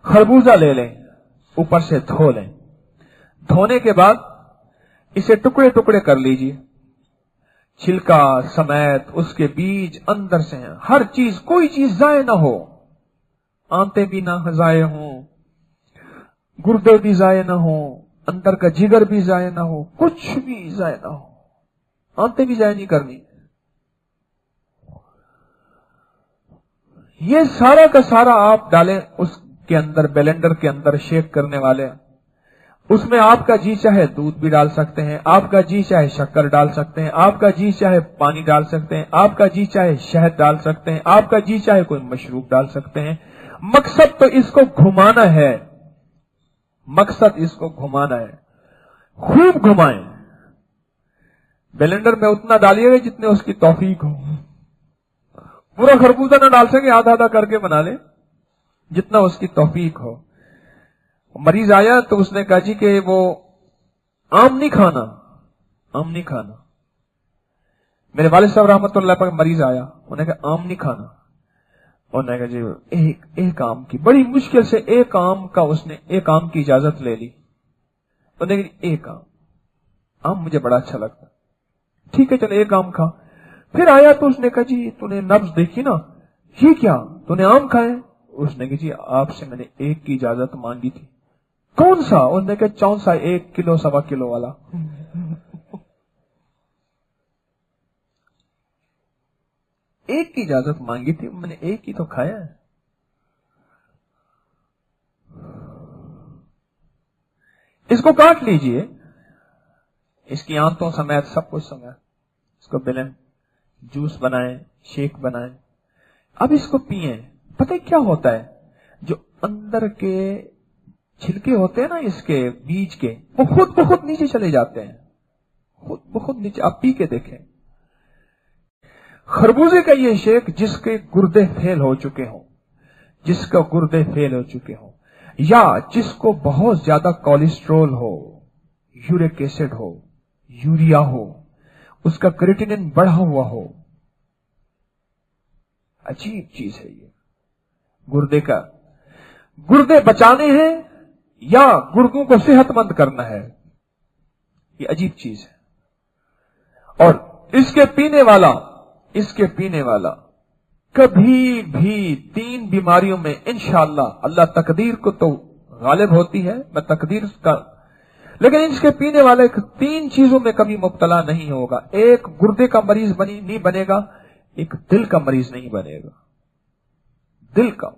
खरबूजा ले लें, ऊपर से धो लें। धोने के बाद इसे टुकड़े टुकड़े कर लीजिए, छिलका समेत, उसके बीज अंदर से हैं, हर चीज, कोई चीज जाए ना हो, आंतें भी ना जाए हों, गुर्दे भी जाए ना हो, अंदर का जिगर भी जाए ना हो, कुछ भी जाए ना हो, आंतें भी जाए नहीं करनी। ये सारा का सारा आप डालें उसके अंदर, ब्लेंडर के अंदर, शेक करने वाले। उसमें आपका जी चाहे दूध भी डाल सकते हैं, आपका जी चाहे शक्कर डाल सकते हैं, आपका जी चाहे पानी डाल सकते हैं, आपका जी चाहे शहद डाल सकते हैं, आपका जी चाहे कोई मशरूब डाल सकते हैं। मकसद तो इसको घुमाना है, मकसद इसको घुमाना है। खूब घुमाएं, ब्लेंडर में उतना डालिएगा जितने उसकी तौफीक हो। पूरा खरबूजा ना डाल सके, आधा आधा करके बना ले, जितना उसकी तौफीक हो। मरीज आया तो उसने कहा जी कि वो आम नहीं खाना, आम नहीं खाना। मेरे वालिद साहब रहमतुल्लाह पर मरीज आया, उन्होंने कहा आम नहीं खाना। उन्होंने कहा जी एक आम की, बड़ी मुश्किल से एक आम का, उसने एक आम की इजाजत ले ली। उन्होंने कहा एक आम मुझे बड़ा अच्छा लगता, ठीक है चलो एक आम खा। फिर आया तो उसने कहा जी तूने नब्ज देखी ना, ये क्या तूने आम खाए? उसने कहा जी आपसे मैंने एक की इजाजत मांगी थी। कौन सा? उसने कहा कौन सा, 1 किलो 1.25 किलो वाला। एक की इजाजत मांगी थी, मैंने एक ही तो खाया है। इसको काट लीजिए, इसकी आंतों समेत, सब कुछ समेत, इसको बेलें, जूस बनाएं, शेक बनाएं। अब इसको पिए। पता है क्या होता है, जो अंदर के छिलके होते हैं ना इसके बीज के, वो खुद ब खुद नीचे चले जाते हैं, खुद ब खुद नीचे। आप पी के देखें खरबूजे का ये शेक, जिसके गुर्दे फेल हो चुके हों, जिसका गुर्दे फेल हो चुके हों, या जिसको बहुत ज्यादा कोलेस्ट्रोल हो, यूरिक एसिड हो, यूरिया हो, उसका क्रिएटिनिन बढ़ा हुआ हो, अजीब चीज है ये। गुर्दे का, गुर्दे बचाने हैं या गुर्दों को सेहतमंद करना है, ये अजीब चीज है। और इसके पीने वाला कभी भी 3 बीमारियों में इंशाअल्लाह, अल्लाह तकदीर को तो गालिब होती है, मैं तकदीर का, लेकिन इसके पीने वाले 3 चीजों में कभी मुब्तला नहीं होगा। एक गुर्दे का मरीज नहीं बनेगा, एक दिल का मरीज नहीं बनेगा, दिल का।